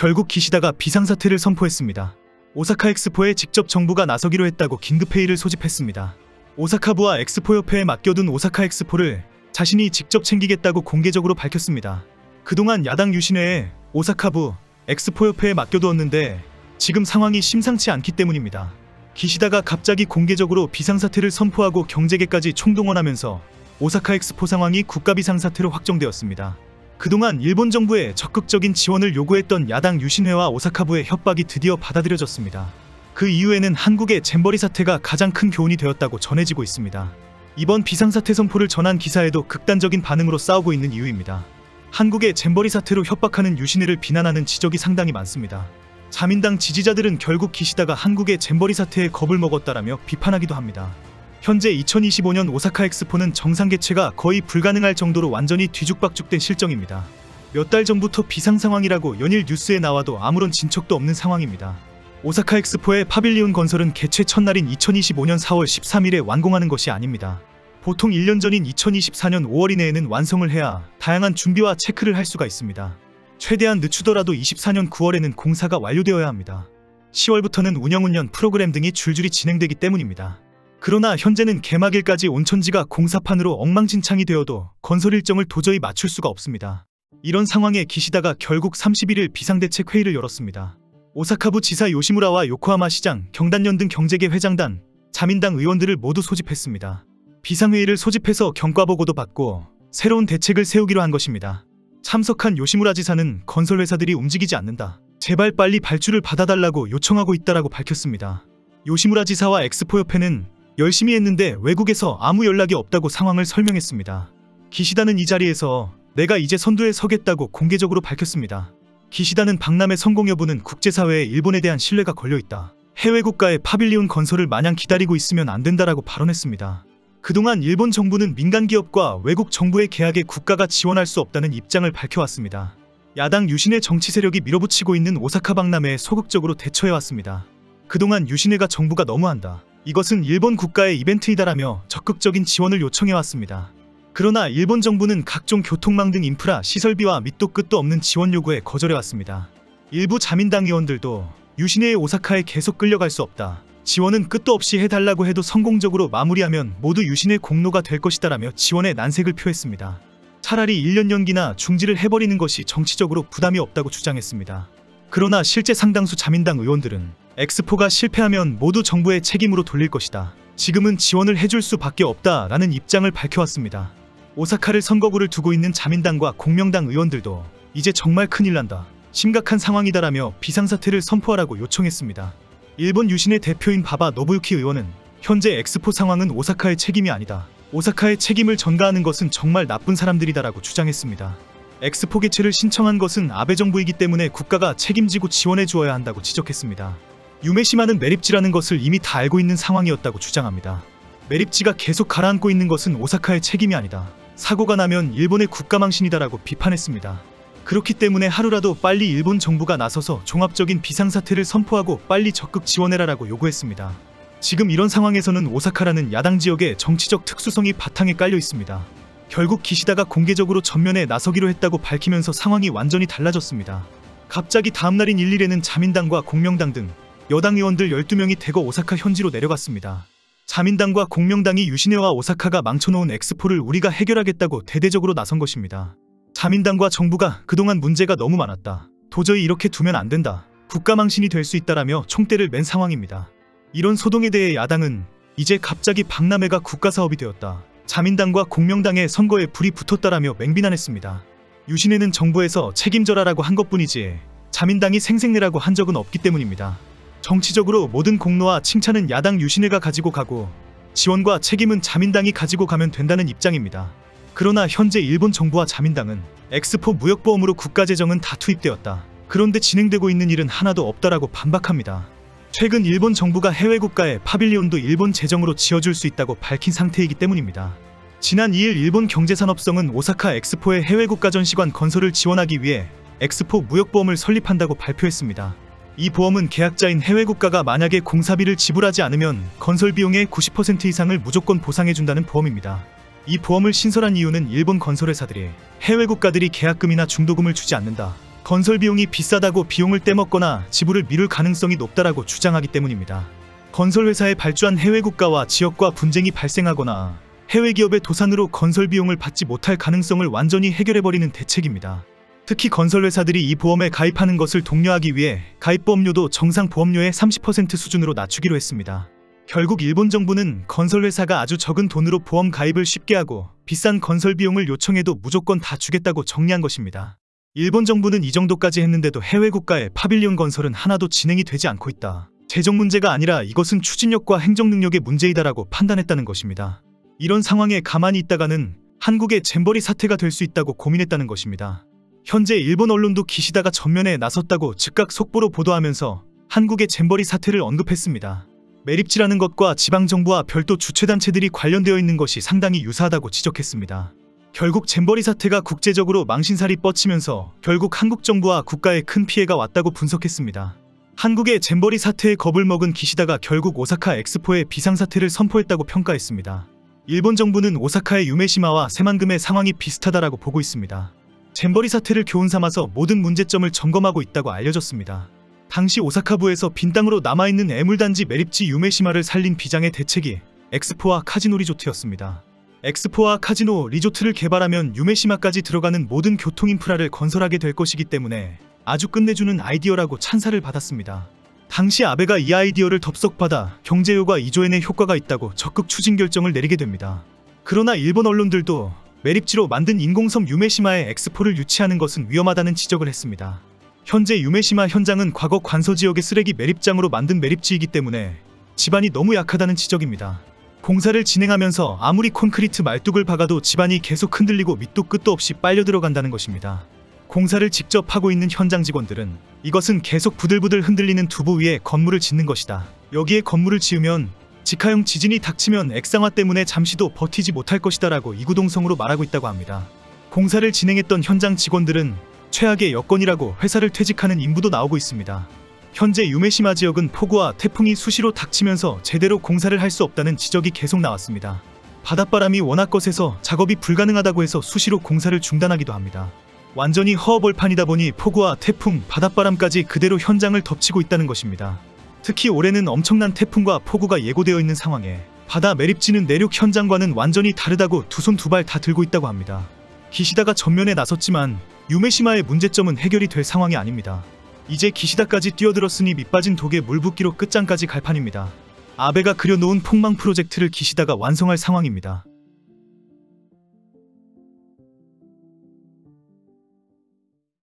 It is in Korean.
결국 기시다가 비상사태를 선포했습니다. 오사카 엑스포에 직접 정부가 나서기로 했다고 긴급회의를 소집했습니다. 오사카부와 엑스포협회에 맡겨둔 오사카 엑스포를 자신이 직접 챙기겠다고 공개적으로 밝혔습니다. 그동안 야당 유신회에 오사카부, 엑스포협회에 맡겨두었는데 지금 상황이 심상치 않기 때문입니다. 기시다가 갑자기 공개적으로 비상사태를 선포하고 경제계까지 총동원하면서 오사카 엑스포 상황이 국가비상사태로 확정되었습니다. 그동안 일본 정부에 적극적인 지원을 요구했던 야당 유신회와 오사카부의 협박이 드디어 받아들여졌습니다. 그 이후에는 한국의 잼버리 사태가 가장 큰 교훈이 되었다고 전해지고 있습니다. 이번 비상사태 선포를 전한 기사에도 극단적인 반응으로 싸우고 있는 이유입니다. 한국의 잼버리 사태로 협박하는 유신회를 비난하는 지적이 상당히 많습니다. 자민당 지지자들은 결국 기시다가 한국의 잼버리 사태에 겁을 먹었다라며 비판하기도 합니다. 현재 2025년 오사카 엑스포는 정상 개최가 거의 불가능할 정도로 완전히 뒤죽박죽된 실정입니다. 몇 달 전부터 비상 상황이라고 연일 뉴스에 나와도 아무런 진척도 없는 상황입니다. 오사카 엑스포의 파빌리온 건설은 개최 첫날인 2025년 4월 13일에 완공하는 것이 아닙니다. 보통 1년 전인 2024년 5월 이내에는 완성을 해야 다양한 준비와 체크를 할 수가 있습니다. 최대한 늦추더라도 24년 9월에는 공사가 완료되어야 합니다. 10월부터는 운영 프로그램 등이 줄줄이 진행되기 때문입니다. 그러나 현재는 개막일까지 온천지가 공사판으로 엉망진창이 되어도 건설 일정을 도저히 맞출 수가 없습니다. 이런 상황에 기시다가 결국 31일 비상대책회의를 열었습니다. 오사카부 지사 요시무라와 요코하마 시장, 경단련 등 경제계 회장단, 자민당 의원들을 모두 소집했습니다. 비상회의를 소집해서 경과보고도 받고 새로운 대책을 세우기로 한 것입니다. 참석한 요시무라 지사는 건설회사들이 움직이지 않는다. 제발 빨리 발주를 받아달라고 요청하고 있다라고 밝혔습니다. 요시무라 지사와 엑스포협회는 열심히 했는데 외국에서 아무 연락이 없다고 상황을 설명했습니다. 기시다는 이 자리에서 내가 이제 선두에 서겠다고 공개적으로 밝혔습니다. 기시다는 박람회 성공 여부는 국제사회에 일본에 대한 신뢰가 걸려있다. 해외 국가의 파빌리온 건설을 마냥 기다리고 있으면 안 된다라고 발언했습니다. 그동안 일본 정부는 민간 기업과 외국 정부의 계약에 국가가 지원할 수 없다는 입장을 밝혀왔습니다. 야당 유신회 정치 세력이 밀어붙이고 있는 오사카 박람회에 소극적으로 대처해왔습니다. 그동안 유신회가 정부가 너무한다. 이것은 일본 국가의 이벤트이다라며 적극적인 지원을 요청해왔습니다. 그러나 일본 정부는 각종 교통망 등 인프라, 시설비와 밑도 끝도 없는 지원 요구에 거절해왔습니다. 일부 자민당 의원들도 유신회의 오사카에 계속 끌려갈 수 없다. 지원은 끝도 없이 해달라고 해도 성공적으로 마무리하면 모두 유신의 공로가 될 것이다라며 지원에 난색을 표했습니다. 차라리 1년 연기나 중지를 해버리는 것이 정치적으로 부담이 없다고 주장했습니다. 그러나 실제 상당수 자민당 의원들은 엑스포가 실패하면 모두 정부의 책임으로 돌릴 것이다. 지금은 지원을 해줄 수밖에 없다라는 입장을 밝혀왔습니다. 오사카를 선거구를 두고 있는 자민당과 공명당 의원들도 이제 정말 큰일 난다. 심각한 상황이다라며 비상사태를 선포하라고 요청했습니다. 일본 유신의 대표인 바바 노부유키 의원은 현재 엑스포 상황은 오사카의 책임이 아니다. 오사카의 책임을 전가하는 것은 정말 나쁜 사람들이다라고 주장했습니다. 엑스포 개최를 신청한 것은 아베 정부이기 때문에 국가가 책임지고 지원해 주어야 한다고 지적했습니다. 유메시마는 매립지라는 것을 이미 다 알고 있는 상황이었다고 주장합니다. 매립지가 계속 가라앉고 있는 것은 오사카의 책임이 아니다. 사고가 나면 일본의 국가망신이다라고 비판했습니다. 그렇기 때문에 하루라도 빨리 일본 정부가 나서서 종합적인 비상사태를 선포하고 빨리 적극 지원해라라고 요구했습니다. 지금 이런 상황에서는 오사카라는 야당 지역의 정치적 특수성이 바탕에 깔려 있습니다. 결국 기시다가 공개적으로 전면에 나서기로 했다고 밝히면서 상황이 완전히 달라졌습니다. 갑자기 다음날인 1일에는 자민당과 공명당 등 여당 의원들 12명이 대거 오사카 현지로 내려갔습니다. 자민당과 공명당이 유신회와 오사카가 망쳐놓은 엑스포를 우리가 해결하겠다고 대대적으로 나선 것입니다. 자민당과 정부가 그동안 문제가 너무 많았다. 도저히 이렇게 두면 안 된다. 국가망신이 될 수 있다라며 총대를 맨 상황입니다. 이런 소동에 대해 야당은 이제 갑자기 박람회가 국가사업이 되었다. 자민당과 공명당의 선거에 불이 붙었다라며 맹비난했습니다. 유신회는 정부에서 책임져라라고 한 것뿐이지 자민당이 생색내라고 한 적은 없기 때문입니다. 정치적으로 모든 공로와 칭찬은 야당 유신회가 가지고 가고 지원과 책임은 자민당이 가지고 가면 된다는 입장입니다. 그러나 현재 일본 정부와 자민당은 엑스포 무역보험으로 국가재정은 다 투입되었다. 그런데 진행되고 있는 일은 하나도 없다라고 반박합니다. 최근 일본 정부가 해외 국가의 파빌리온도 일본 재정으로 지어줄 수 있다고 밝힌 상태이기 때문입니다. 지난 2일 일본 경제산업성은 오사카 엑스포의 해외 국가 전시관 건설을 지원하기 위해 엑스포 무역보험을 설립한다고 발표했습니다. 이 보험은 계약자인 해외 국가가 만약에 공사비를 지불하지 않으면 건설 비용의 90% 이상을 무조건 보상해준다는 보험입니다. 이 보험을 신설한 이유는 일본 건설회사들이 해외 국가들이 계약금이나 중도금을 주지 않는다. 건설 비용이 비싸다고 비용을 떼먹거나 지불을 미룰 가능성이 높다라고 주장하기 때문입니다. 건설 회사에 발주한 해외 국가와 지역과 분쟁이 발생하거나 해외 기업의 도산으로 건설 비용을 받지 못할 가능성을 완전히 해결해버리는 대책입니다. 특히 건설 회사들이 이 보험에 가입하는 것을 독려하기 위해 가입 보험료도 정상 보험료의 30% 수준으로 낮추기로 했습니다. 결국 일본 정부는 건설 회사가 아주 적은 돈으로 보험 가입을 쉽게 하고 비싼 건설 비용을 요청해도 무조건 다 주겠다고 정리한 것입니다. 일본 정부는 이 정도까지 했는데도 해외 국가의 파빌리온 건설은 하나도 진행이 되지 않고 있다. 재정 문제가 아니라 이것은 추진력과 행정 능력의 문제이다라고 판단했다는 것입니다. 이런 상황에 가만히 있다가는 한국의 잼버리 사태가 될 수 있다고 고민했다는 것입니다. 현재 일본 언론도 기시다가 전면에 나섰다고 즉각 속보로 보도하면서 한국의 잼버리 사태를 언급했습니다. 매립지라는 것과 지방정부와 별도 주최단체들이 관련되어 있는 것이 상당히 유사하다고 지적했습니다. 결국 잼버리 사태가 국제적으로 망신살이 뻗치면서 결국 한국 정부와 국가에 큰 피해가 왔다고 분석했습니다. 한국의 잼버리 사태에 겁을 먹은 기시다가 결국 오사카 엑스포의 비상사태를 선포했다고 평가했습니다. 일본 정부는 오사카의 유메시마와 새만금의 상황이 비슷하다라고 보고 있습니다. 잼버리 사태를 교훈 삼아서 모든 문제점을 점검하고 있다고 알려졌습니다. 당시 오사카부에서 빈 땅으로 남아있는 애물단지 매립지 유메시마를 살린 비장의 대책이 엑스포와 카지노 리조트였습니다. 엑스포와 카지노 리조트를 개발하면 유메시마까지 들어가는 모든 교통 인프라를 건설하게 될 것이기 때문에 아주 끝내주는 아이디어라고 찬사를 받았습니다. 당시 아베가 이 아이디어를 덥석받아 경제효과 2조엔의 효과가 있다고 적극 추진 결정을 내리게 됩니다. 그러나 일본 언론들도 매립지로 만든 인공섬 유메시마에 엑스포를 유치하는 것은 위험하다는 지적을 했습니다. 현재 유메시마 현장은 과거 관서지역의 쓰레기 매립장으로 만든 매립지이기 때문에 지반이 너무 약하다는 지적입니다. 공사를 진행하면서 아무리 콘크리트 말뚝을 박아도 지반이 계속 흔들리고 밑도 끝도 없이 빨려 들어간다는 것입니다. 공사를 직접 하고 있는 현장 직원들은 이것은 계속 부들부들 흔들리는 두부 위에 건물을 짓는 것이다. 여기에 건물을 지으면 직하형 지진이 닥치면 액상화 때문에 잠시도 버티지 못할 것이다 라고 이구동성으로 말하고 있다고 합니다. 공사를 진행했던 현장 직원들은 최악의 여건이라고 회사를 퇴직하는 인부도 나오고 있습니다. 현재 유메시마 지역은 폭우와 태풍이 수시로 닥치면서 제대로 공사를 할 수 없다는 지적이 계속 나왔습니다. 바닷바람이 워낙 거세서 작업이 불가능하다고 해서 수시로 공사를 중단하기도 합니다. 완전히 허허벌판이다 보니 폭우와 태풍, 바닷바람까지 그대로 현장을 덮치고 있다는 것입니다. 특히 올해는 엄청난 태풍과 폭우가 예고되어 있는 상황에 바다 매립지는 내륙 현장과는 완전히 다르다고 두 손 두 발 다 들고 있다고 합니다. 기시다가 전면에 나섰지만 유메시마의 문제점은 해결이 될 상황이 아닙니다. 이제 기시다까지 뛰어들었으니 밑빠진 독에 물 붓기로 끝장까지 갈 판입니다. 아베가 그려놓은 폭망 프로젝트를 기시다가 완성할 상황입니다.